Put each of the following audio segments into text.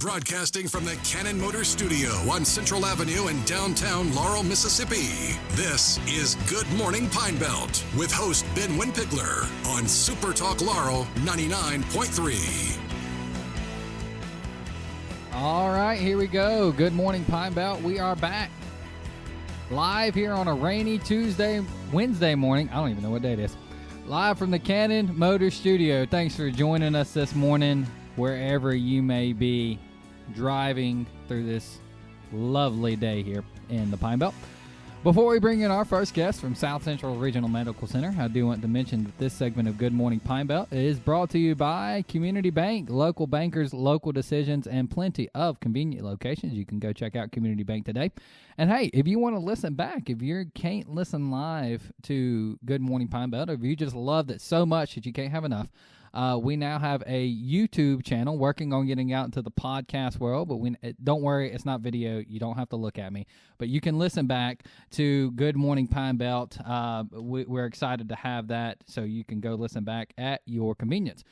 Broadcasting from the Cannon Motor Studio on Central Avenue in downtown Laurel, Mississippi. This is Good Morning Pine Belt with host Ben Winpigler on SuperTalk Laurel 99.3. All right, here we go. Good morning, Pine Belt. We are back live here on a rainy Wednesday morning. I don't even know what day it is. Live from the Cannon Motor Studio. Thanks for joining us this morning, wherever you may be driving through this lovely day here in the Pine Belt. Before we bring in our first guest from South Central Regional Medical Center, I do want to mention that this segment of Good Morning Pine Belt is brought to you by Community Bank, local bankers, local decisions, and plenty of convenient locations. You can go check out Community Bank today. And hey, if you want to listen back, if you can't listen live to Good Morning Pine Belt, or if you just loved it so much that you can't have enough, we now have a YouTube channel working on getting out into the podcast world, but don't worry, it's not video. You don't have to look at me. But you can listen back to Good Morning Pine Belt. We're excited to have that, so you can go listen back at your convenience.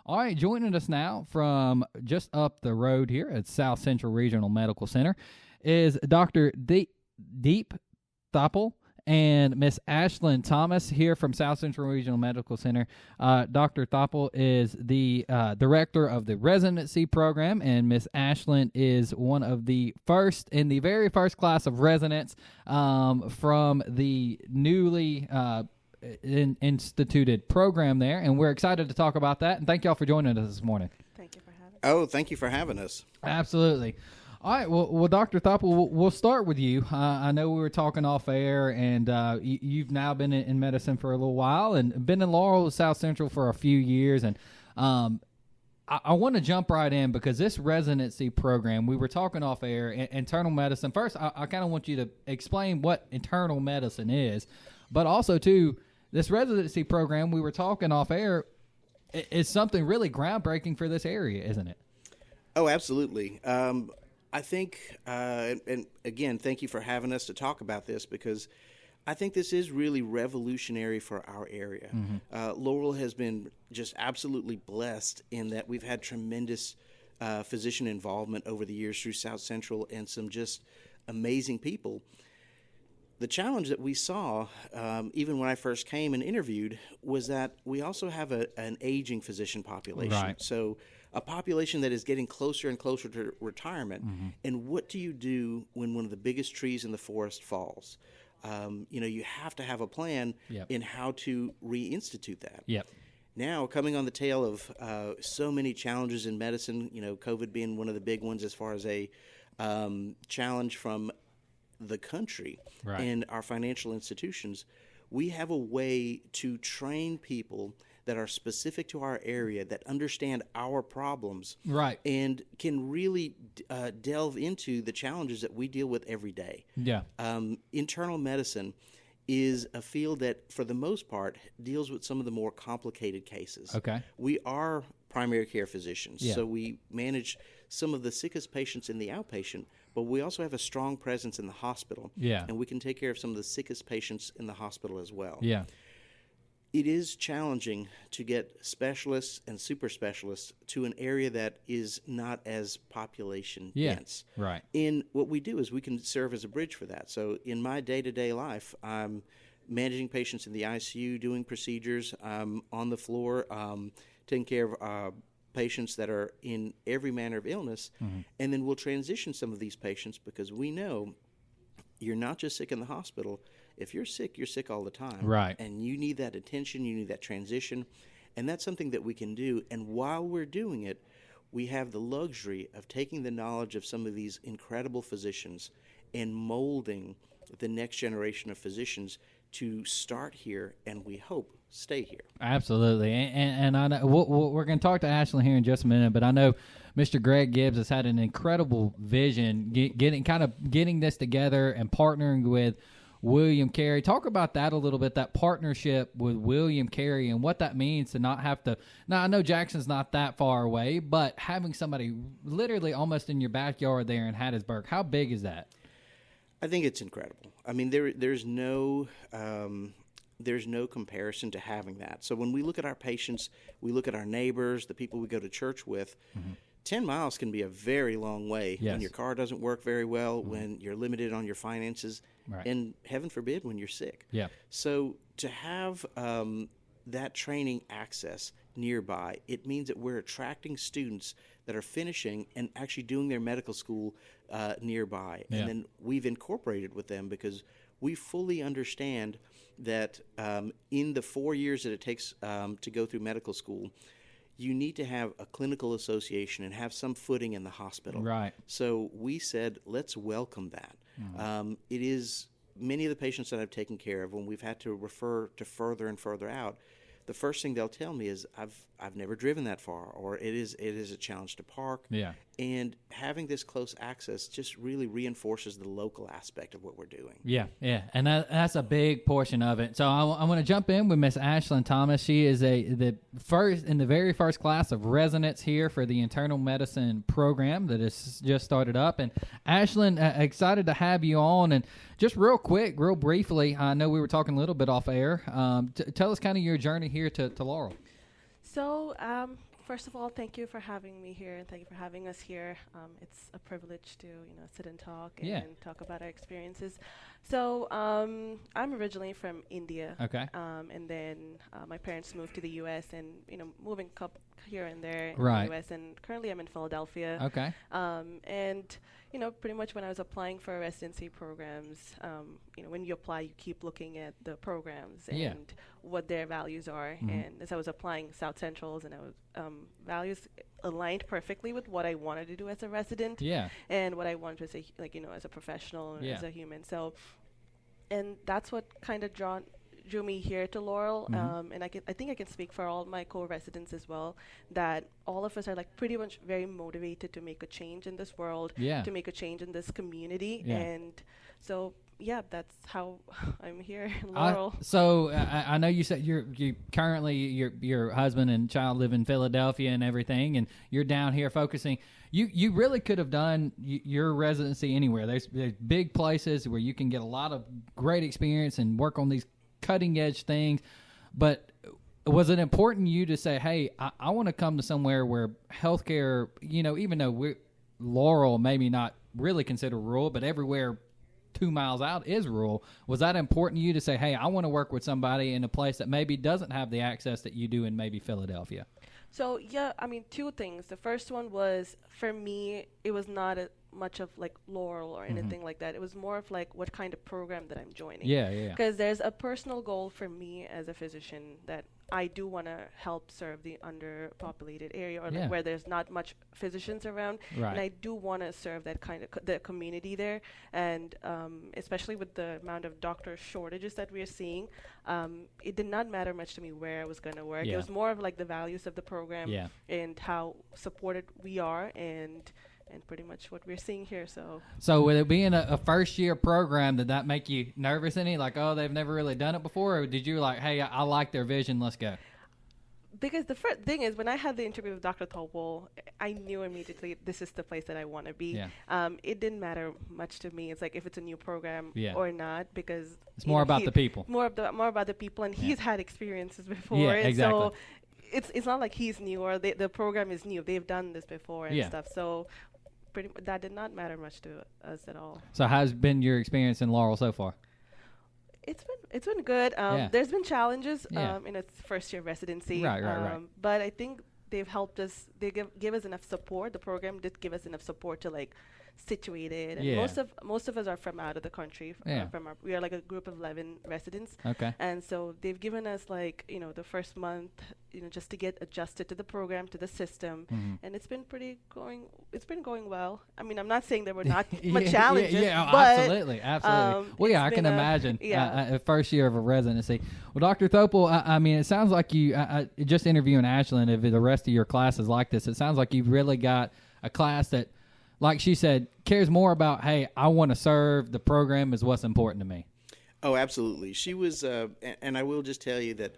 All right, joining us now from just up the road here at South Central Regional Medical Center is Dr. Deepus Thoppil and Miss Ashland Thomas here from South Central Regional Medical Center. Dr. Thoppil is the director of the Residency Program, and Miss Ashland is one of the first in the very first class of residents from the newly instituted program there, and we're excited to talk about that, and thank y'all for joining us this morning. Thank you for having us. Oh, thank you for having us. Absolutely. All right, well, Dr. Thoppil, we'll start with you. I know we were talking off air, and you've now been in medicine for a little while and been in Laurel, South Central for a few years. And I want to jump right in because this residency program, we were talking off air, internal medicine. First, I kind of want you to explain what internal medicine is, but also, too, this residency program, we were talking off air, is something really groundbreaking for this area, isn't it? Oh, absolutely. I think, and again, thank you for having us to talk about this because I think this is really revolutionary for our area. Mm-hmm. Laurel has been just absolutely blessed in that we've had tremendous physician involvement over the years through South Central and some just amazing people. The challenge that we saw, even when I first came and interviewed, was that we also have an aging physician population. Right. So a population that is getting closer and closer to retirement. Mm-hmm. And what do you do when one of the biggest trees in the forest falls? You have to have a plan in how to reinstitute that. Yep. Now, coming on the tail of so many challenges in medicine, COVID being one of the big ones as far as a challenge from the country and our financial institutions, we have a way to train people that are specific to our area, that understand our problems, and can really delve into the challenges that we deal with every day. Yeah. Internal medicine is a field that, for the most part, deals with some of the more complicated cases. Okay. We are primary care physicians, so we manage some of the sickest patients in the outpatient, but we also have a strong presence in the hospital, and we can take care of some of the sickest patients in the hospital as well. Yeah. It is challenging to get specialists and super specialists to an area that is not as population dense. Right. And what we do is we can serve as a bridge for that. So in my day-to-day life, I'm managing patients in the ICU, doing procedures, on the floor, taking care of patients that are in every manner of illness, and then we'll transition some of these patients because we know you're not just sick in the hospital. If you're sick all the time. Right. And you need that attention, you need that transition, and that's something that we can do. And while we're doing it, we have the luxury of taking the knowledge of some of these incredible physicians and molding the next generation of physicians to start here and we hope stay here. Absolutely. And I know we're going to talk to Ashland here in just a minute, but I know Mr. Greg Gibbs has had an incredible vision getting this together and partnering with William Carey. Talk about that a little bit, that partnership with William Carey and what that means to not have to. Now, I know Jackson's not that far away, but having somebody literally almost in your backyard there in Hattiesburg, how big is that? I think it's incredible. I mean, there's no comparison to having that. So when we look at our patients, we look at our neighbors, the people we go to church with, 10 miles can be a very long way Yes. when your car doesn't work very well, when you're limited on your finances, Right. and heaven forbid when you're sick. Yeah. So to have that training access nearby, it means that we're attracting students that are finishing and actually doing their medical school nearby. Yeah. And then we've incorporated with them because we fully understand that in the 4 years that it takes to go through medical school, you need to have a clinical association and have some footing in the hospital. Right. So we said, let's welcome that. It is many of the patients that I've taken care of when we've had to refer to further and further out. The first thing they'll tell me is, I've never driven that far, or it is a challenge to park. Yeah. And having this close access just really reinforces the local aspect of what we're doing. Yeah, and that's a big portion of it. So I want to jump in with Miss Ashland Thomas. She is the very first class of residents here for the internal medicine program that has just started up. And Ashland, excited to have you on. And just real quick, real briefly, I know we were talking a little bit off air. Tell us kind of your journey here to Laurel. So, first of all, thank you for having me here, and thank you for having us here. It's a privilege to, sit and talk and talk about our experiences. So, I'm originally from India. Okay. And then my parents moved to the U.S. and, moving here and there in Right. the U.S. And currently I'm in Philadelphia. Okay. And, pretty much when I was applying for residency programs, when you apply, you keep looking at the programs and what their values are. Mm-hmm. And as I was applying South Central's, and I was values aligned perfectly with what I wanted to do as a resident. Yeah. And what I wanted to say, as a professional and as a human. So, and that's what kind of drew me here to Laurel. Mm-hmm. And I think I can speak for all my co-residents as well, that all of us are pretty much very motivated to make a change in this world, to make a change in this community. Yeah. And so, that's how I'm here in Laurel. I know you said you currently your husband and child live in Philadelphia and everything, and you're down here focusing. You really could have done your residency anywhere. There's big places where you can get a lot of great experience and work on these cutting edge things. But was it important to you to say, hey, I want to come to somewhere where healthcare, even though Laurel maybe not really considered rural, but everywhere 2 miles out is rural. Was that important to you to say, hey, I want to work with somebody in a place that maybe doesn't have the access that you do in maybe Philadelphia? So, two things. The first one was, for me, it was not much of Laurel or anything like that. It was more of what kind of program that I'm joining. Yeah. Because there's a personal goal for me as a physician that I do want to help serve the underpopulated area or where there's not much physicians around. Right. And I do want to serve that kind of the community there. And especially with the amount of doctor shortages that we're seeing, it did not matter much to me where I was going to work. Yeah. It was more of the values of the program and how supported we are and pretty much what we're seeing here. So with it being a first year program, did that make you nervous any? They've never really done it before? Or did you hey, I like their vision, let's go? Because the first thing is, when I had the interview with Dr. Thoppil, I knew immediately this is the place that I want to be. Yeah. It didn't matter much to me. It's if it's a new program or not, because it's more about the people. More about the people, and he's had experiences before. Yeah, exactly. So it's not like he's new or the program is new. They've done this before and stuff. So that did not matter much to us at all. So how's been your experience in Laurel so far? It's been good. There's been challenges in its first year residency. Right. But I think they've helped us. They give us enough support. The program did give us enough support to situated. And most of us are from out of the country. We are a group of 11 residents. Okay. And so they've given us the first month, just to get adjusted to the program, to the system, and it's been going well. I mean, I'm not saying there were not much challenges. But absolutely. Well, I can imagine. First year of a residency. Well, Dr. Thoppil, I mean, it sounds like you just interviewing Ashland. If the rest of your class is like this, it sounds like you've really got a class that, like she said, cares more about, hey, I want to serve. The program is what's important to me. Oh, absolutely. She was, and I will just tell you that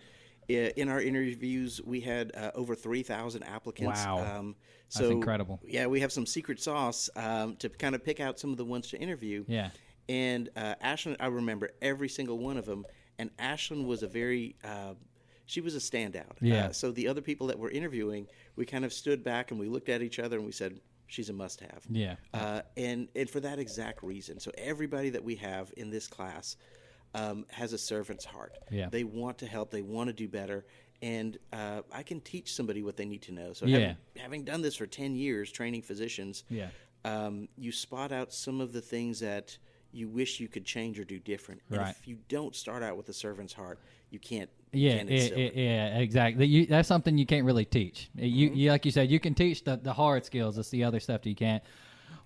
in our interviews, we had over 3,000 applicants. Wow. So, that's incredible. Yeah, we have some secret sauce to kind of pick out some of the ones to interview. Yeah. And Ashland, I remember every single one of them. And Ashland was a very she was a standout. Yeah. So the other people that were interviewing, we kind of stood back and we looked at each other and we said, she's a must-have. Yeah. And for that exact reason. So everybody that we have in this class has a servant's heart. Yeah. They want to help. They want to do better. And I can teach somebody what they need to know. So having done this for 10 years, training physicians, you spot out some of the things that you wish you could change or do different. And if you don't start out with a servant's heart, you can't. Exactly. That's something you can't really teach. You like you said, you can teach the hard skills. It's the other stuff that you can't.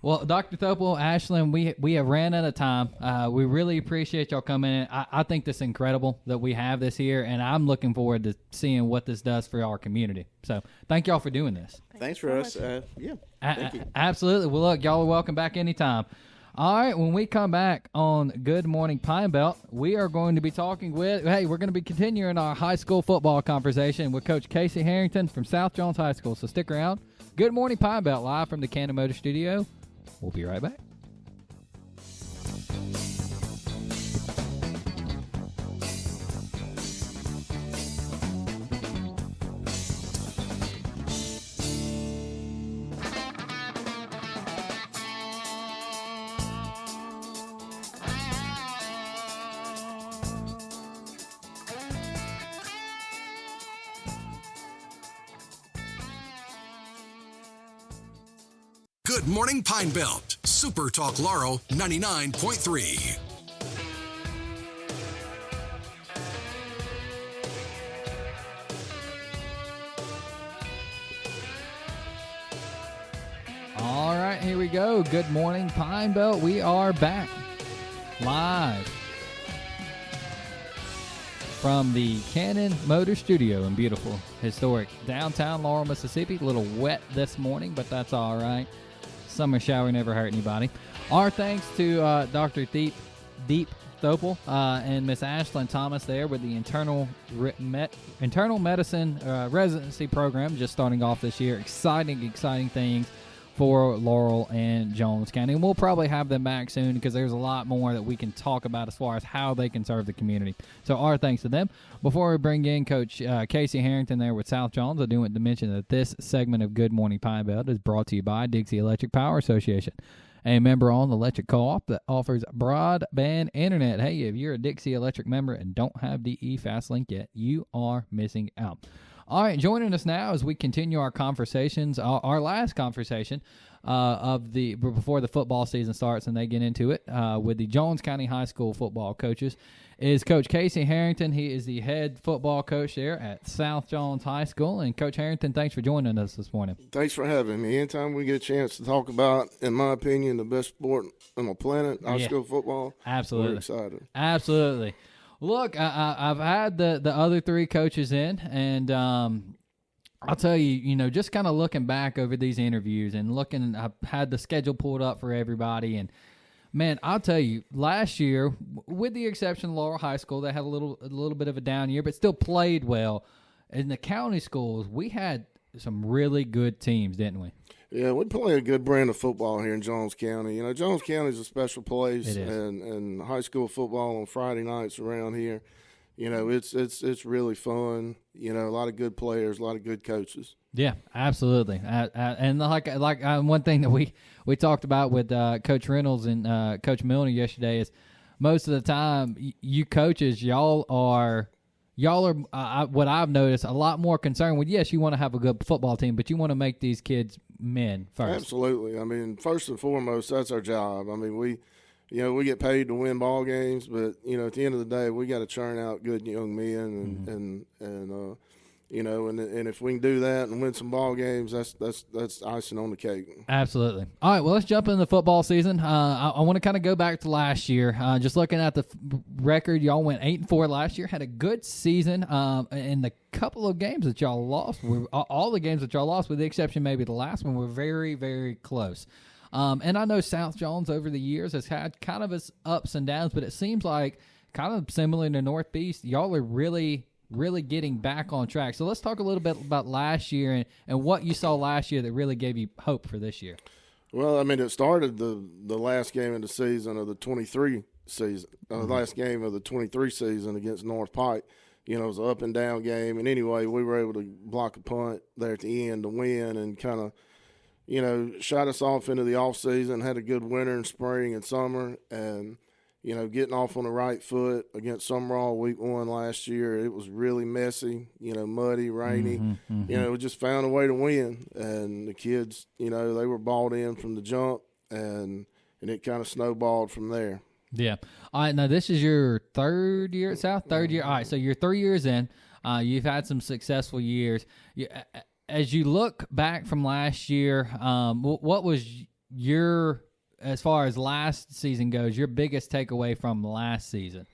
Well, Dr. Thoppil, Ashland, we have ran out of time. We really appreciate y'all coming in. I think this is incredible that we have this here, and I'm looking forward to seeing what this does for our community. So thank y'all for doing this. Thanks for us. Thank you. Absolutely. Well, look, y'all are welcome back anytime. All right, when we come back on Good Morning Pine Belt, we are going to be talking with, we're going to be continuing our high school football conversation with Coach Casey Herrington from South Jones High School. So stick around. Good Morning Pine Belt, live from the Cannon Motor Studio. We'll be right back. Good Morning Pine Belt, SuperTalk Laurel 99.3. All right, here we go. Good Morning Pine Belt. We are back live from the Cannon Motor Studio in beautiful, historic downtown Laurel, Mississippi. A little wet this morning, but that's all right. Summer shower never hurt anybody. Our thanks to Dr. Deepus Thoppil and Miss Ashland Thomas there with the internal medicine residency program just starting off this year. Exciting things for Laurel and Jones County. And we'll probably have them back soon because there's a lot more that we can talk about as far as how they can serve the community. So our thanks to them. Before we bring in Coach Casey Herrington there with South Jones, I do want to mention that this segment of Good Morning Pine Belt is brought to you by Dixie Electric Power Association, a member-owned electric co-op that offers broadband internet. Hey, if you're a Dixie Electric member and don't have DE Fast Link yet, you are missing out. All right, joining us now as we continue our conversations, our last conversation before the football season starts and they get into it with the Jones County High School football coaches is Coach Casey Herrington. He is the head football coach there at South Jones High School. And Coach Herrington, thanks for joining us this morning. Thanks for having me. Anytime we get a chance to talk about, in my opinion, the best sport on the planet, high school football, absolutely, we're excited. Absolutely. Look, I've had the other three coaches in, and I'll tell you, just kind of looking back over these interviews and I've had the schedule pulled up for everybody, and man, I'll tell you, last year, with the exception of Laurel High School, they had a little bit of a down year, but still played well. In the county schools, we had some really good teams, didn't we? Yeah, we play a good brand of football here in Jones County. Jones County is a special place, it is. And high school football on Friday nights around here, it's really fun. A lot of good players, a lot of good coaches. Yeah, absolutely. And one thing that we talked about with Coach Reynolds and Coach Milner yesterday is most of the time you coaches, y'all are what I've noticed, a lot more concerned with, yes, you want to have a good football team, but you want to make these kids men first. Absolutely. First and foremost, that's our job. We get paid to win ball games, but, at the end of the day, we got to churn out good young men and if we can do that and win some ball games, that's icing on the cake. Absolutely. All right, well, let's jump into the football season. I want to kind of go back to last year. Just looking at the record, y'all went 8-4 last year, had a good season. And the couple of games that y'all lost, all the games that y'all lost, with the exception maybe the last one, were very, very close. And I know South Jones over the years has had kind of its ups and downs, but it seems like kind of similar to Northeast, y'all are really getting back on track. So let's talk a little bit about last year and what you saw last year that really gave you hope for this year. Well, it started the last game of the season of the 23 season, last game of the 23 season against North Pike. it was an up and down game. And anyway, we were able to block a punt there at the end to win and kind of, shot us off into the off season, had a good winter and spring and summer. And, getting off on the right foot against Summerall week 1 last year, it was really messy, muddy, rainy. We just found a way to win. And the kids, they were bought in from the jump, and it kind of snowballed from there. Yeah. All right, now this is your third year at South? Third year? All right, so you're 3 years in. You've had some successful years. As you look back from last year, what was your, as far as last season goes, your biggest takeaway from last season?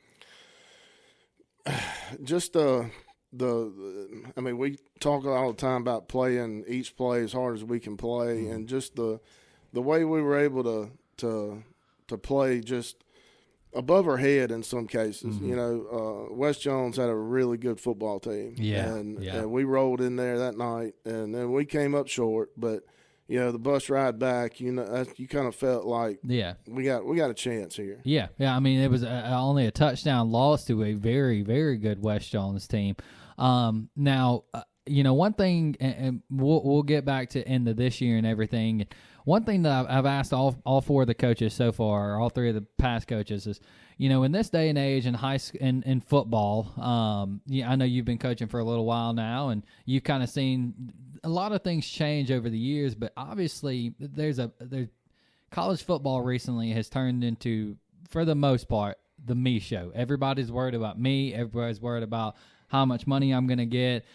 Just we talk all the time about playing each play as hard as we can play, and just the way we were able to play just above our head in some cases. West Jones had a really good football team. And we rolled in there that night, and then we came up short. But the bus ride back, you kind of felt like we got a chance here. Yeah. I mean, it was only a touchdown loss to a very, very good West Jones team. Now, one thing, and we'll get back to end of this year and everything. One thing that I've asked all 4 of the coaches so far, all 3 of the past coaches, is, in this day and age in in football, I know you've been coaching for a little while now, and you've kind of seen a lot of things change over the years. But obviously, there's college football recently has turned into, for the most part, the me show. Everybody's worried about me. Everybody's worried about how much money I'm going to get.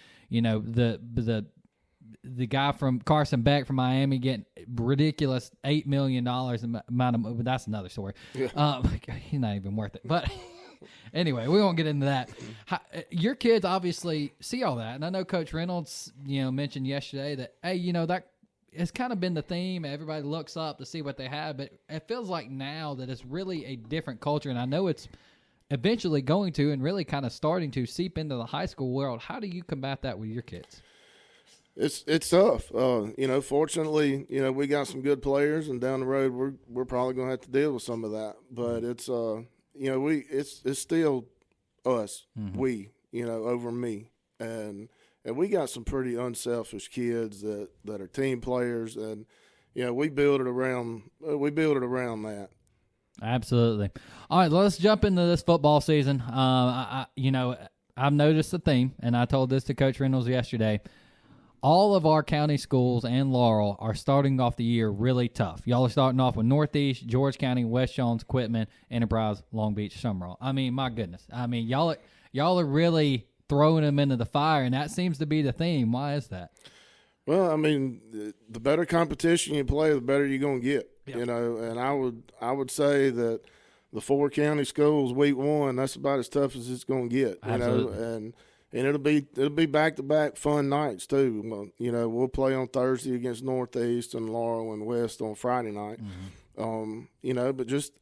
The guy from Carson Beck from Miami getting ridiculous $8 million amount of, but that's another story. Yeah. He's not even worth it. But anyway, we won't get into that. Your kids obviously see all that, and I know Coach Reynolds, mentioned yesterday that, hey, that has kind of been the theme. Everybody looks up to see what they have, but it feels like now that it's really a different culture, and I know it's eventually going to and really kind of starting to seep into the high school world. How do you combat that with your kids? It's tough. Fortunately, we got some good players, and down the road we're probably going to have to deal with some of that. But it's it's still us, we, over me, and we got some pretty unselfish kids that are team players, and we build it around that. Absolutely. All right, let's jump into this football season. I've noticed a theme, and I told this to Coach Reynolds yesterday. All of our county schools and Laurel are starting off the year really tough. Y'all are starting off with Northeast, George County, West Jones, Quitman, Enterprise, Long Beach, Summerall. I mean, my goodness. I mean, y'all are really throwing them into the fire, and that seems to be the theme. Why is that? Well, I mean, the better competition you play, the better you're going to get. Yep. And I would say that the 4 county schools week 1, that's about as tough as it's going to get. Absolutely. And it'll be back-to-back fun nights too. We'll play on Thursday against Northeast and Laurel and West on Friday night. But just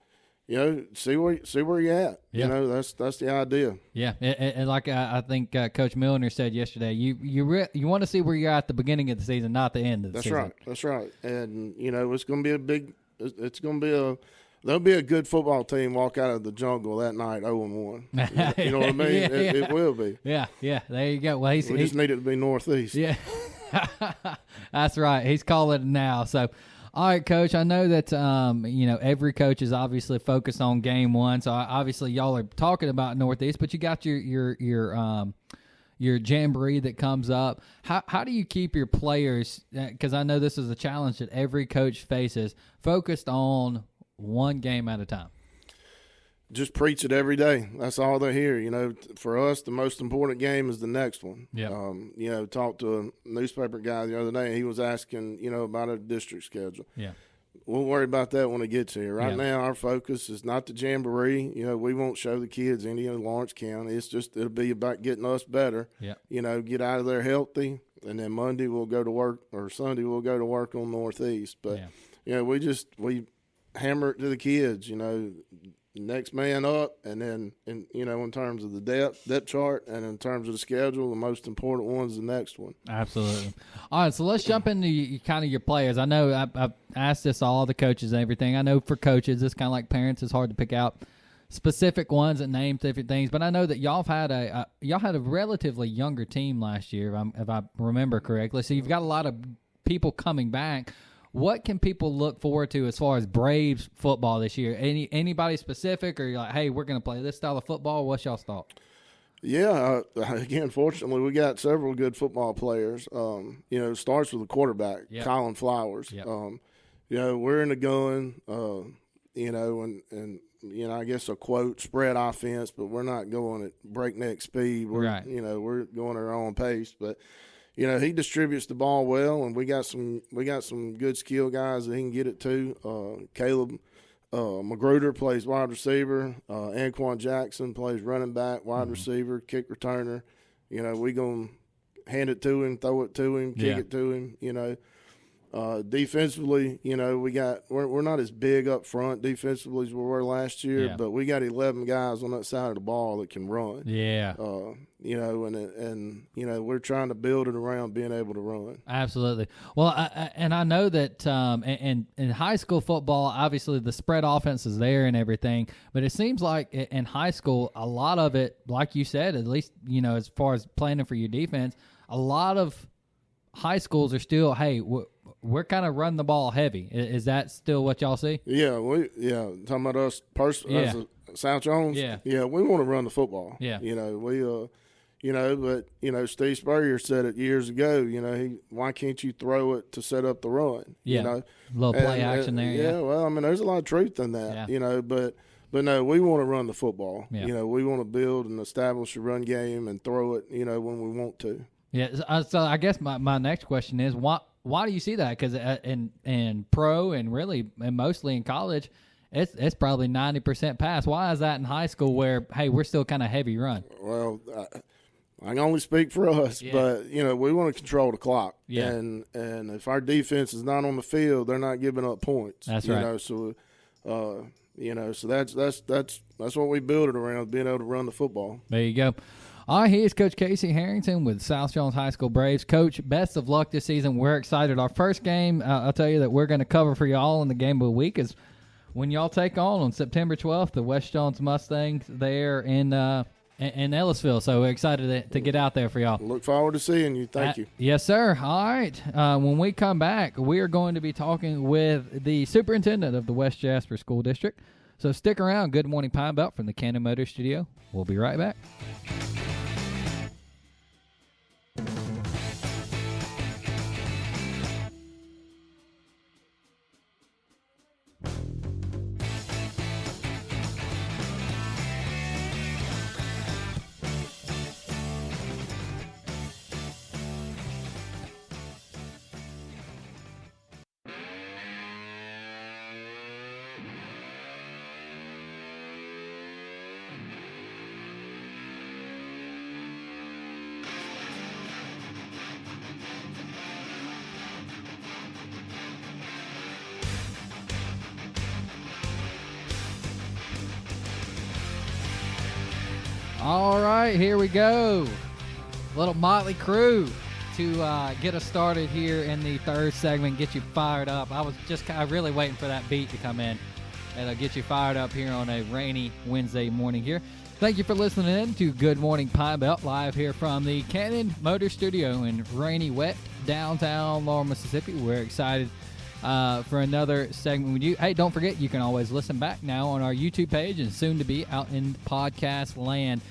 see where you're at. Yeah. That's the idea. Yeah, and like I think Coach Milner said yesterday, you want to see where you're at the beginning of the season, not the end of the season. That's right. And it's going to be there'll be a good football team walk out of the jungle that night 0-1. You know what I mean? Yeah. It will be. Yeah. There you go. Well, we just need it to be Northeast. Yeah, that's right. He's calling it now. So, all right, Coach. I know that every coach is obviously focused on game 1. So obviously y'all are talking about Northeast, but you got your jamboree that comes up. How do you keep your players? Because I know this is a challenge that every coach faces. Focused on one game at a time. Just preach it every day. That's all they hear. For us, the most important game is the next one. Yeah. Talked to a newspaper guy the other day. He was asking, about a district schedule. Yeah. We'll worry about that when it gets here. Right now, our focus is not the jamboree. We won't show the kids any of Lawrence County. It's just it'll be about getting us better. Yeah. Get out of there healthy, and then Monday we'll go to work, or Sunday we'll go to work on Northeast. But we hammer it to the kids, next man up, and then in terms of the depth chart, and in terms of the schedule, the most important one's the next one. Absolutely. All right, so let's jump into kind of your players. I know I've asked this all the coaches and everything. I know for coaches, it's kind of like parents. It's hard to pick out specific ones that name different things, but I know that y'all had a relatively younger team last year, if I remember correctly. So you've got a lot of people coming back. What can people look forward to as far as Braves football this year? Anybody specific, or you're like, hey, we're going to play this style of football? What's y'all's thought? Yeah, again, fortunately, we got several good football players. It starts with the quarterback, Colin Flowers. Yep. We're in the gun, and I guess a quote, spread offense, but we're not going at breakneck speed. We're going at our own pace. But, he distributes the ball well, and we got some good skill guys that he can get it to. Caleb Magruder plays wide receiver. Anquan Jackson plays running back, wide receiver, kick returner. We going to hand it to him, throw it to him, kick it to him, Defensively, we're not as big up front defensively as we were last year, but we got 11 guys on that side of the ball that can run. Yeah. We're trying to build it around being able to run. Absolutely. Well, I know that in high school football, obviously the spread offense is there and everything, but it seems like in high school, a lot of it, like you said, at least, as far as planning for your defense, a lot of high schools are still, hey, we're kind of running the ball heavy. Is that still what y'all see? Yeah, talking about us as a South Jones. Yeah, we want to run the football. Yeah, Steve Spurrier said it years ago. Why can't you throw it to set up the run? Yeah, a little play action there. Yeah, well, there's a lot of truth in that. Yeah. But no, we want to run the football. Yeah. We want to build and establish a run game and throw it. When we want to. Yeah, so I guess my next question is why do you see that? Because in pro and mostly in college, it's probably 90% pass. Why is that in high school where, hey, we're still kind of heavy run? Well, I can only speak for us, but we want to control the clock. Yeah. And if our defense is not on the field, they're not giving up points. That's right. So that's what we build it around, being able to run the football. There you go. All right, here's Coach Casey Herrington with South Jones High School Braves. Coach, best of luck this season. We're excited. Our first game, I'll tell you that we're going to cover for y'all in the game of the week is when y'all take on September 12th, the West Jones Mustangs there in Ellisville. So we're excited to get out there for y'all. Look forward to seeing you. Thank you. Yes, sir. All right. When we come back, we are going to be talking with the superintendent of the West Jasper School District. So stick around. Good Morning Pine Belt from the Cannon Motor Studio. We'll be right back. All right, here we go. Little motley crew to get us started here in the third segment, get you fired up. I was just really waiting for that beat to come in. It'll get you fired up here on a rainy Wednesday morning here. Thank you for listening in to Good Morning Pine Belt, live here from the Cannon Motor Studio in rainy, wet downtown Laurel, Mississippi. We're excited for another segment with you. Hey, don't forget, you can always listen back now on our YouTube page and soon to be out in podcast land.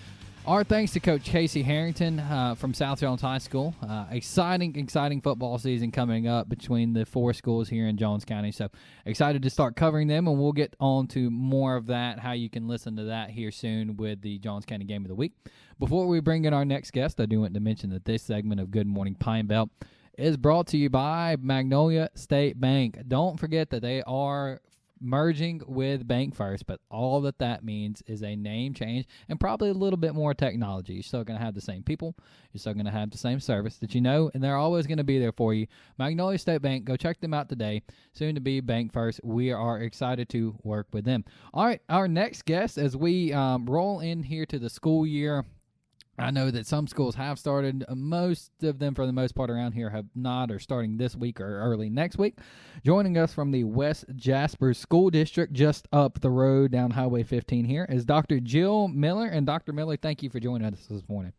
Our thanks to Coach Casey Herrington from South Jones High School. Exciting football season coming up between the four schools here in Jones County. So excited to start covering them, and we'll get on to more of that, how you can listen to that here soon with the Jones County Game of the Week. Before we bring in our next guest, I do want to mention that this segment of Good Morning Pine Belt is brought to you by Magnolia State Bank. Don't forget that they are merging with Bank First, but all that means is a name change and probably a little bit more technology. You're still going to have the same people. You're still going to have the same service that you know, and they're always going to be there for you. Magnolia State Bank, go check them out today. Soon to be Bank First. We are excited to work with them. All right, our next guest as we roll in here to the school year, I know that some schools have started. Most of them, for the most part, around here have not, or starting this week or early next week. Joining us from the West Jasper School District, just up the road down Highway 15 here, is Dr. Jill Miller. And Dr. Miller, thank you for joining us this morning.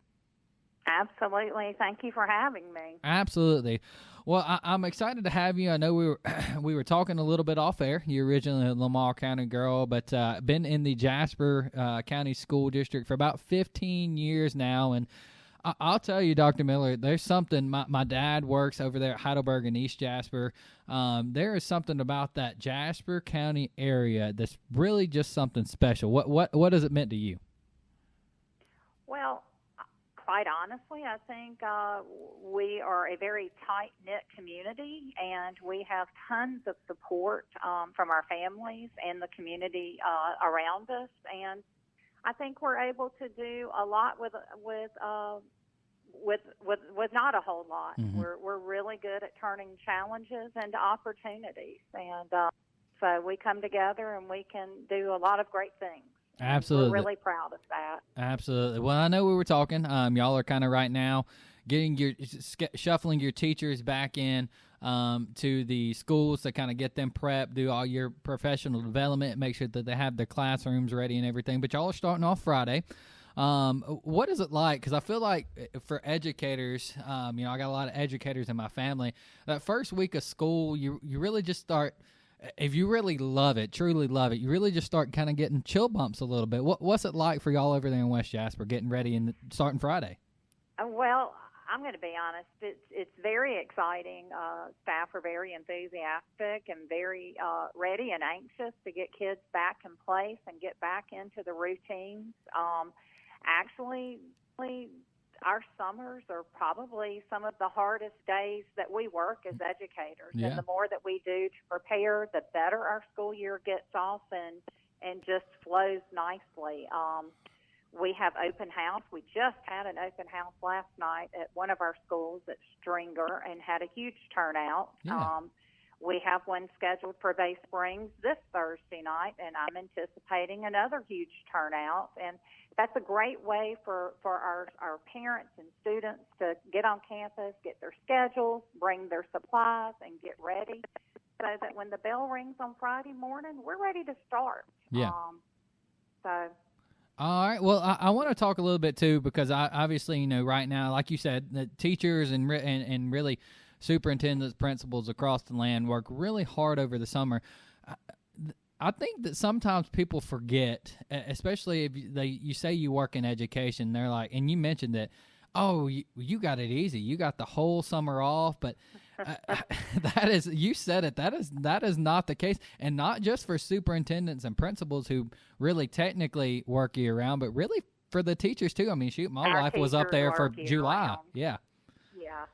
Absolutely. Thank you for having me. Absolutely. Well, I'm excited to have you. I know we were talking a little bit off air. You're originally a Lamar County girl, but been in the Jasper County School District for about 15 years now. And I'll tell you, Dr. Miller, there's something. My dad works over there at Heidelberg in East Jasper. There is something about that Jasper County area that's really just something special. What has it meant to you? Well, quite honestly, I think we are a very tight-knit community, and we have tons of support from our families and the community around us. And I think we're able to do a lot with not a whole lot. Mm-hmm. We're really good at turning challenges into opportunities, and so we come together and we can do a lot of great things. Absolutely. We're really proud of that. Absolutely. Well, I know we were talking. Y'all are kind of right now shuffling your teachers back in to the schools to kind of get them prepped, do all your professional development, make sure that they have their classrooms ready and everything. But y'all are starting off Friday. What is it like? Because I feel like for educators, I got a lot of educators in my family. That first week of school, you really just start. If you really love it, truly love it, you really just start kind of getting chill bumps a little bit. What's it like for y'all over there in West Jasper, getting ready and starting Friday? Well, I'm going to be honest. It's very exciting. Staff are very enthusiastic and very ready and anxious to get kids back in place and get back into the routines. Actually, our summers are probably some of the hardest days that we work as educators. Yeah. And the more that we do to prepare, the better our school year gets off and just flows nicely. We have open house. We just had an open house last night at one of our schools at Stringer and had a huge turnout. Yeah. We have one scheduled for Bay Springs this Thursday night, and I'm anticipating another huge turnout. And that's a great way for our parents and students to get on campus, get their schedules, bring their supplies, and get ready so that when the bell rings on Friday morning, we're ready to start. Yeah. All right. Well, I want to talk a little bit, too, because obviously, right now, like you said, the teachers and really superintendents, principals across the land work really hard over the summer. I think that sometimes people forget, especially if you say you work in education, they're like, and you mentioned that, oh, you got it easy. You got the whole summer off, but that is, you said it, that is not the case. And not just for superintendents and principals who really technically work year round, but really for the teachers too. I mean, shoot, my wife was up there for July. Yeah. Yeah.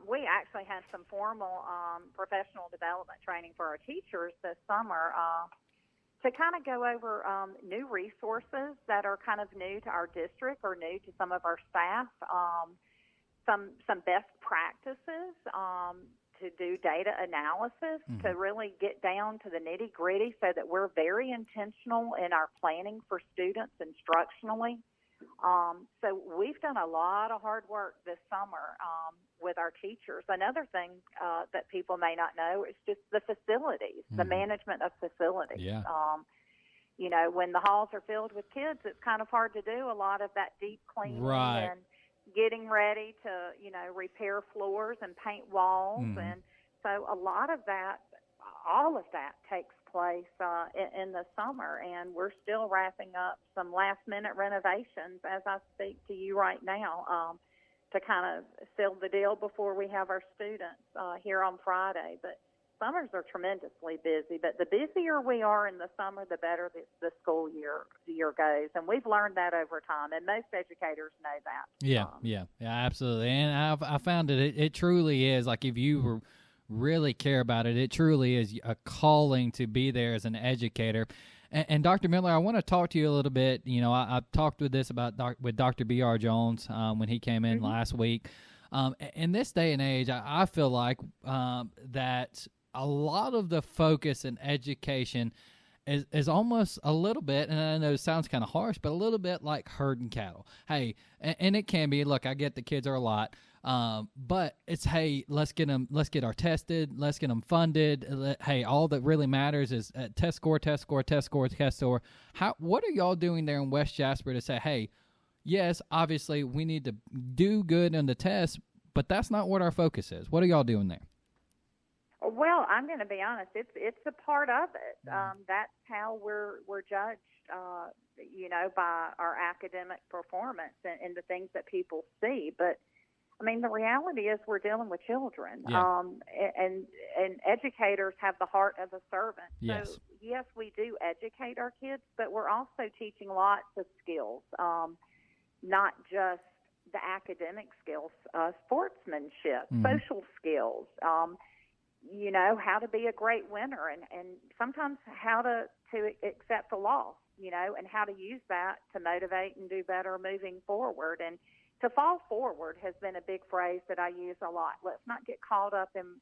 We actually had some formal professional development training for our teachers this summer to kind of go over new resources that are kind of new to our district or new to some of our staff, some best practices to do data analysis, to really get down to the nitty-gritty so that we're very intentional in our planning for students instructionally. So we've done a lot of hard work this summer with our teachers. Another thing that people may not know is just the facilities, the management of facilities. Yeah. When the halls are filled with kids, it's kind of hard to do a lot of that deep cleaning and getting ready to, repair floors and paint walls. And so a lot of that, all of that takes place in the summer, and we're still wrapping up some last-minute renovations as I speak to you right now to kind of seal the deal before we have our students here on Friday. But summers are tremendously busy, but the busier we are in the summer, the better the school year goes, and we've learned that over time, and most educators know that. Yeah, absolutely. And I found it truly is, like, if you really care about it, it truly is a calling to be there as an educator. And Dr. Miller, I want to talk to you a little bit. I've talked with this with Dr. B.R. Jones when he came in last week. In this day and age, I feel like that a lot of the focus in education is almost a little bit, and I know it sounds kind of harsh, but a little bit like herding cattle. Hey, and it can be. Look, I get the kids are a lot, but it's, hey, let's get our tested, let's get them funded. Hey, all that really matters is test score. What are y'all doing there in West Jasper to say, hey, yes, obviously we need to do good on the test, but that's not what our focus is. What are y'all doing there? Well, I'm going to be honest. It's a part of it. That's how we're judged, by our academic performance and the things that people see. But I mean, the reality is we're dealing with children, and educators have the heart of a servant. Yes. So yes, we do educate our kids, but we're also teaching lots of skills, not just the academic skills, sportsmanship, social skills. How to be a great winner and sometimes how to accept a loss, and how to use that to motivate and do better moving forward. And to fall forward has been a big phrase that I use a lot. Let's not get caught up in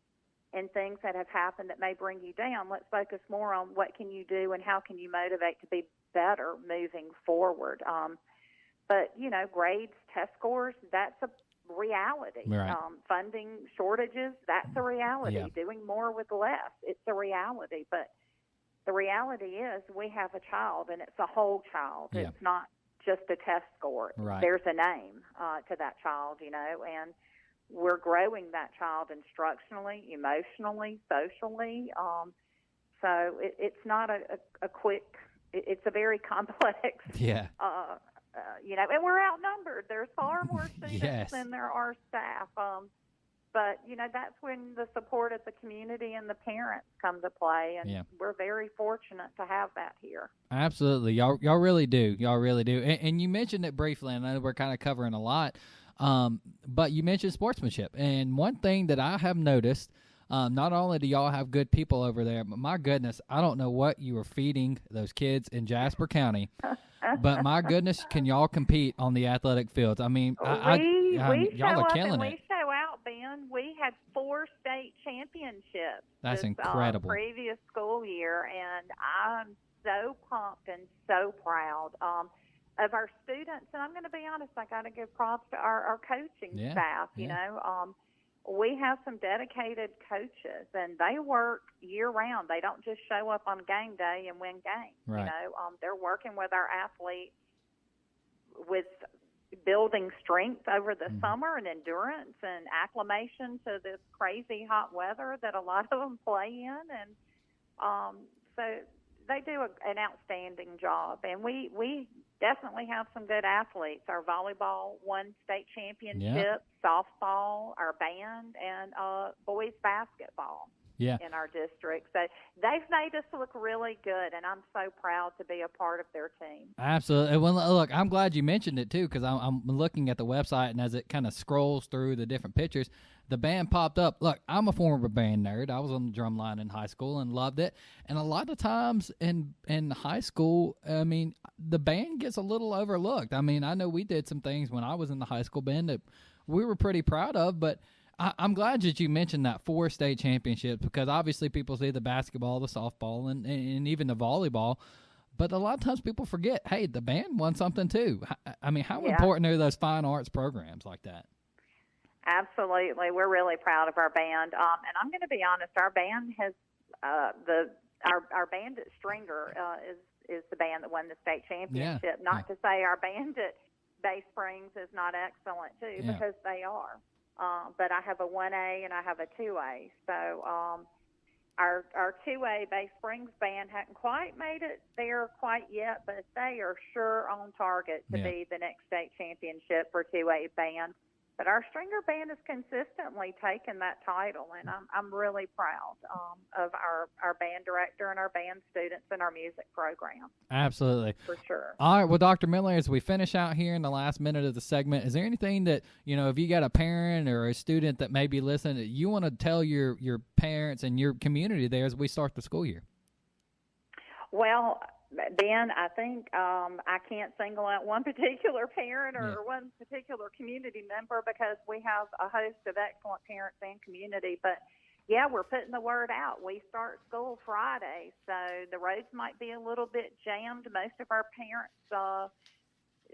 things that have happened that may bring you down. Let's focus more on what can you do and how can you motivate to be better moving forward. But, grades, test scores, that's a reality. Right. Funding shortages, that's a reality. Yeah. Doing more with less, it's a reality. But the reality is we have a child, and it's a whole child. Yeah. It's not just a test score. Right. There's a name to that child, and we're growing that child instructionally, emotionally, socially. So it's not a quick, it's a very complex and we're outnumbered. There's far more students than there are staff. But, that's when the support of the community and the parents come to play. And we're very fortunate to have that here. Absolutely. Y'all really do. Y'all really do. And you mentioned it briefly, and I know we're kind of covering a lot. But you mentioned sportsmanship. And one thing that I have noticed, not only do y'all have good people over there, but my goodness, I don't know what you are feeding those kids in Jasper County. But my goodness, can y'all compete on the athletic fields? I mean, y'all are killing it. We show out, Ben. We had 4 state championships. That's this, incredible. Previous school year, and I'm so pumped and so proud of our students. And I'm going to be honest, I got to give props to our coaching staff. We have some dedicated coaches, and they work year-round. They don't just show up on game day and win games. Right. They're working with our athletes with building strength over the summer and endurance and acclimation to this crazy hot weather that a lot of them play in. And so they do an outstanding job. And we definitely have some good athletes. Our volleyball won state championship, softball, our band, and boys basketball in our district. So they've made us look really good, and I'm so proud to be a part of their team. Absolutely. Well, look, I'm glad you mentioned it, too, because I'm looking at the website, and as it kind of scrolls through the different pictures, the band popped up. Look, I'm a former band nerd. I was on the drum line in high school and loved it. And a lot of times in high school, I mean, the band gets a little overlooked. I mean, I know we did some things when I was in the high school band that we were pretty proud of, but I'm glad that you mentioned that 4 state championships, because obviously people see the basketball, the softball, and even the volleyball. But a lot of times people forget, hey, the band won something too. I mean, how important are those fine arts programs like that? Absolutely. We're really proud of our band. And I'm going to be honest, our band has our band at Stringer is the band that won the state championship. Not to say our band at Bay Springs is not excellent too, because they are. But I have a 1A and I have a 2A. So our 2A Bay Springs band hadn't quite made it there quite yet, but they are sure on target to be the next state championship for 2A band. But our Stringer band has consistently taken that title, and I'm really proud of our band director and our band students and our music program. Absolutely. For sure. All right, well, Dr. Miller, as we finish out here in the last minute of the segment, is there anything that, if you got a parent or a student that may be listening, that you want to tell your parents and your community there as we start the school year? Well, Ben, I think I can't single out one particular parent or one particular community member, because we have a host of excellent parents and community. But yeah, we're putting the word out. We start school Friday, so the roads might be a little bit jammed. Most of our parents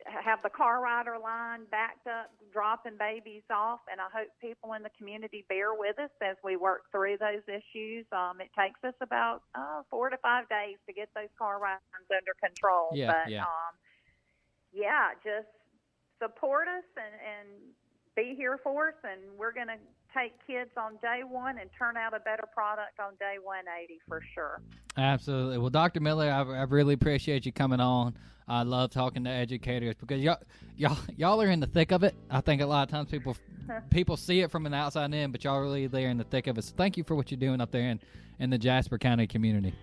have the car rider line backed up, dropping babies off, and I hope people in the community bear with us as we work through those issues. It takes us about 4 to 5 days to get those car riders under control. Just support us and be here for us, and we're going to take kids on day one and turn out a better product on day 180 for sure. Absolutely. Well, Dr. Miller, I really appreciate you coming on. I love talking to educators because y'all are in the thick of it. I think a lot of times people see it from an outside in, but y'all really there in the thick of it. So thank you for what you're doing up there in the Jasper County community.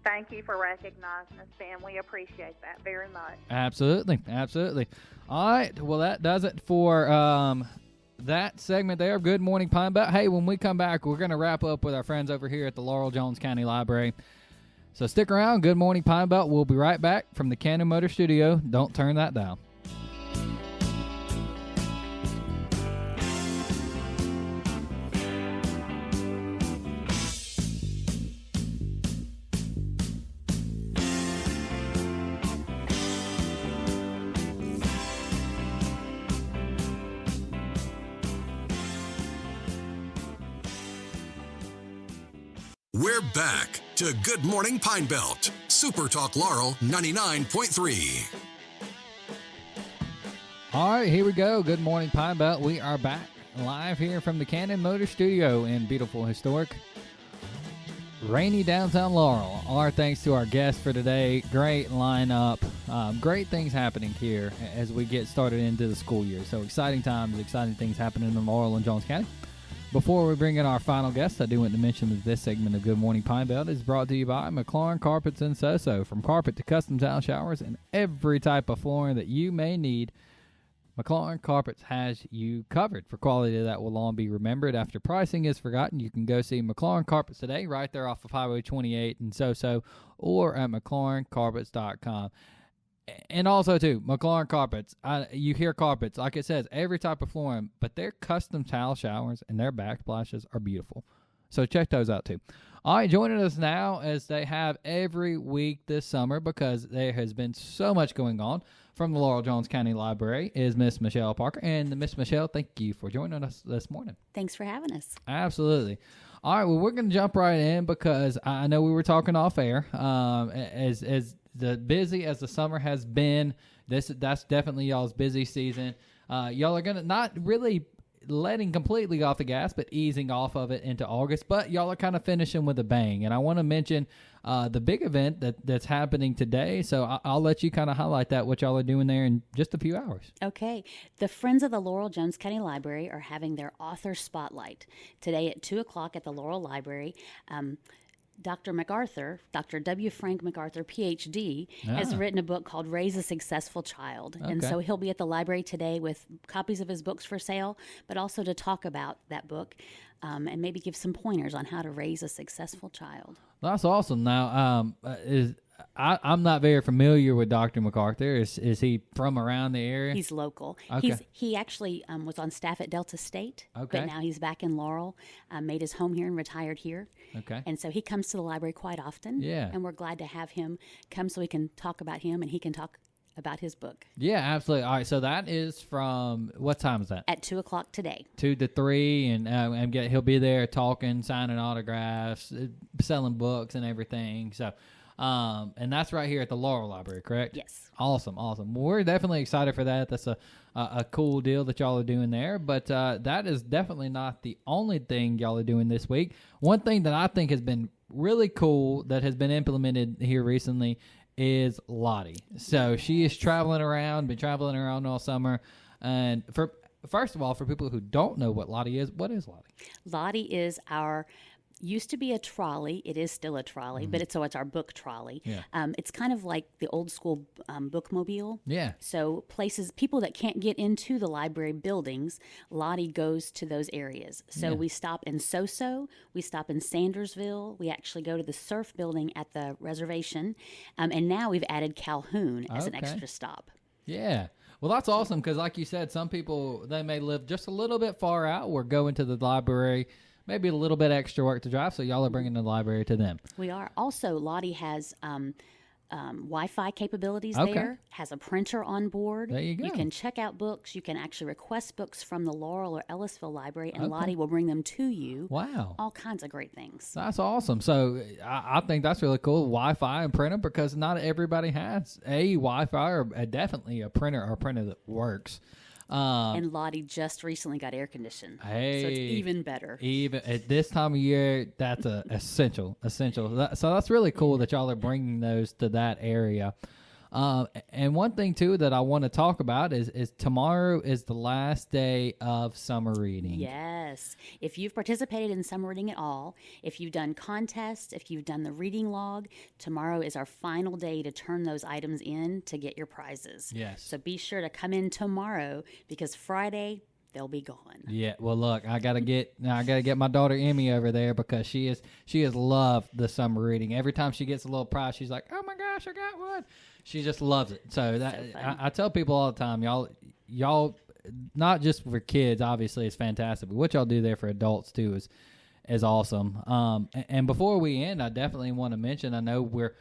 Thank you for recognizing us, Ben. We appreciate that very much. Absolutely. Absolutely. All right. Well, that does it for that segment there of Good Morning Pine Belt. Hey, when we come back, we're going to wrap up with our friends over here at the Laurel Jones County Library. So stick around. Good Morning Pine Belt. We'll be right back from the Cannon Motor Studio. Don't turn that down. We're back to Good Morning Pine Belt. SuperTalk Laurel 99.3. All right, here we go. Good Morning Pine Belt. We are back live here from the Cannon Motor Studio in beautiful, historic, rainy downtown Laurel. Our thanks to our guests for today. Great lineup. Great things happening here as we get started into the school year. So exciting times, exciting things happening in Laurel and Jones County. Before we bring in our final guest, I do want to mention that this segment of Good Morning Pine Belt is brought to you by McLaurin Carpets and Soso. From carpet to custom tile showers and every type of flooring that you may need, McLaurin Carpets has you covered. For quality that will long be remembered after pricing is forgotten, you can go see McLaurin Carpets today right there off of Highway 28 in Soso or at McLaurinCarpets.com. And also, too, McLaurin Carpets. You hear carpets. Like it says, every type of flooring, but their custom tile showers and their backsplashes are beautiful. So check those out, too. All right, joining us now as they have every week this summer because there has been so much going on from the Laurel Jones County Library is Miss Michelle Parker. And Miss Michelle, thank you for joining us this morning. Thanks for having us. Absolutely. All right, well, we're going to jump right in because I know we were talking off air as the busy as the summer has been. That's definitely y'all's busy season. Y'all are going to not really letting completely off the gas, but easing off of it into August. But y'all are kind of finishing with a bang. And I want to mention the big event that's happening today. So I'll let you kind of highlight that, what y'all are doing there in just a few hours. Okay. The Friends of the Laurel Jones County Library are having their author spotlight today at 2 o'clock at the Laurel Library. Dr. MacArthur, Dr. W. Frank MacArthur, Ph.D., has written a book called Raise a Successful Child. Okay. And so he'll be at the library today with copies of his books for sale, but also to talk about that book and maybe give some pointers on how to raise a successful child. That's awesome. Now, I'm not very familiar with Dr. MacArthur. Is he from around the area? He's local. Okay. He actually was on staff at Delta State, okay, but now he's back in Laurel, made his home here and retired here. Okay. And so he comes to the library quite often. Yeah. And we're glad to have him come so we can talk about him and he can talk about his book. Yeah, absolutely. All right, so that is from, what time is that? At 2 o'clock today. 2 to 3, and he'll be there talking, signing autographs, selling books and everything. So, and that's right here at the Laurel Library, correct? Yes. Awesome. Well, we're definitely excited for that. That's a cool deal that y'all are doing there. But that is definitely not the only thing y'all are doing this week. One thing that I think has been really cool that has been implemented here recently is Lottie. So she is been traveling around all summer. And first of all, for people who don't know what Lottie is, what is Lottie? Lottie is used to be a trolley. It is still a trolley, but it's our book trolley. Yeah. It's kind of like the old school bookmobile. Yeah. So people that can't get into the library buildings, Lottie goes to those areas. So we stop in Soso, we stop in Sandersville, we actually go to the Surf building at the reservation, and now we've added Calhoun as an extra stop. Yeah. Well, that's awesome because like you said, some people, they may live just a little bit far out or go into the library maybe a little bit extra work to drive, so y'all are bringing the library to them. We are. Also, Lottie has Wi-Fi capabilities Okay. there, has a printer on board. There you go. You can check out books. You can actually request books from the Laurel or Ellisville Library, and Okay. Lottie will bring them to you. Wow. All kinds of great things. That's awesome. So I think that's really cool, Wi-Fi and printer, because not everybody has a Wi-Fi or definitely a printer that works. And Lottie just recently got air conditioned. Hey, so it's even better. Even at this time of year, that's essential. So that's really cool that y'all are bringing those to that area. And one thing too that I want to talk about is tomorrow is the last day of summer reading. Yes. If you've participated in summer reading at all, if you've done contests, if you've done the reading log, tomorrow is our final day to turn those items in to get your prizes. Yes. So be sure to come in tomorrow because Friday they'll be gone. Yeah. Well, look, I gotta get my daughter Emmy over there because she has loved the summer reading. Every time she gets a little prize, she's like, "Oh my gosh, I got one!" She just loves it. So I tell people all the time, y'all, not just for kids, obviously it's fantastic, but what y'all do there for adults too is awesome. And before we end, I definitely want to mention, I know we're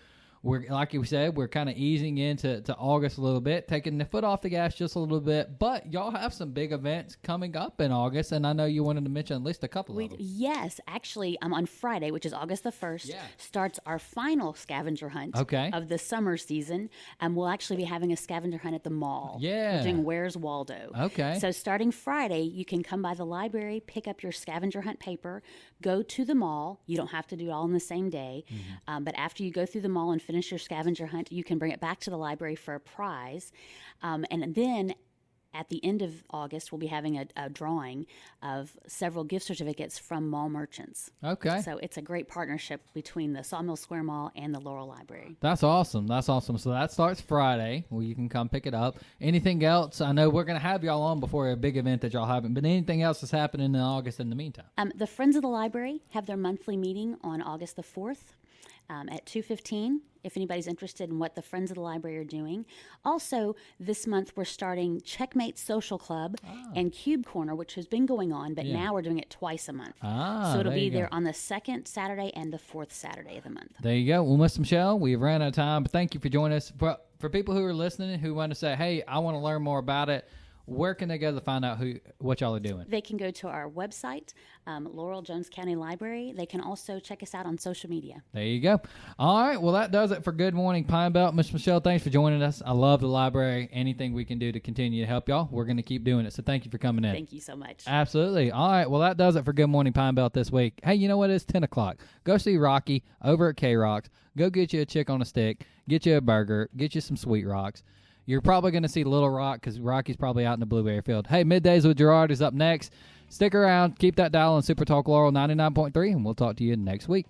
like you said, we're kind of easing into August a little bit, taking the foot off the gas just a little bit. But y'all have some big events coming up in August, and I know you wanted to mention at least a couple of them. Yes, actually, on Friday, which is August the 1st, starts our final scavenger hunt of the summer season. And we'll actually be having a scavenger hunt at the mall. Yeah. We're doing Where's Waldo. Okay. So starting Friday, you can come by the library, pick up your scavenger hunt paper, go to the mall. You don't have to do it all in the same day. Mm-hmm. But after you go through the mall and finish your scavenger hunt, you can bring it back to the library for a prize. And then at the end of August, we'll be having a drawing of several gift certificates from mall merchants. Okay. So it's a great partnership between the Sawmill Square Mall and the Laurel Library. That's awesome. So that starts Friday. Well, you can come pick it up. Anything else? I know we're going to have y'all on before a big event that y'all haven't, but anything else that's happening in August in the meantime? The Friends of the Library have their monthly meeting on August the 4th at 2:15. If anybody's interested in what the Friends of the Library are doing. Also, this month we're starting Checkmate Social Club and Cube Corner, which has been going on, but now we're doing it twice a month. So it'll be there on the 2nd Saturday and the 4th Saturday of the month. There you go. Well, Miss Michelle, we've ran out of time, but thank you for joining us. For people who are listening who want to say, hey, I want to learn more about it, where can they go to find out what y'all are doing? They can go to our website, Laurel Jones County Library. They can also check us out on social media. There you go. All right. Well, that does it for Good Morning Pine Belt. Miss Michelle, thanks for joining us. I love the library. Anything we can do to continue to help y'all, we're going to keep doing it. So thank you for coming in. Thank you so much. Absolutely. All right. Well, that does it for Good Morning Pine Belt this week. Hey, you know what? It's 10 o'clock. Go see Rocky over at K-Rocks. Go get you a chick on a stick. Get you a burger. Get you some Sweet Rocks. You're probably going to see Little Rock because Rocky's probably out in the blueberry field. Hey, Middays with Gerard is up next. Stick around. Keep that dial on Super Talk Laurel 99.3, and we'll talk to you next week.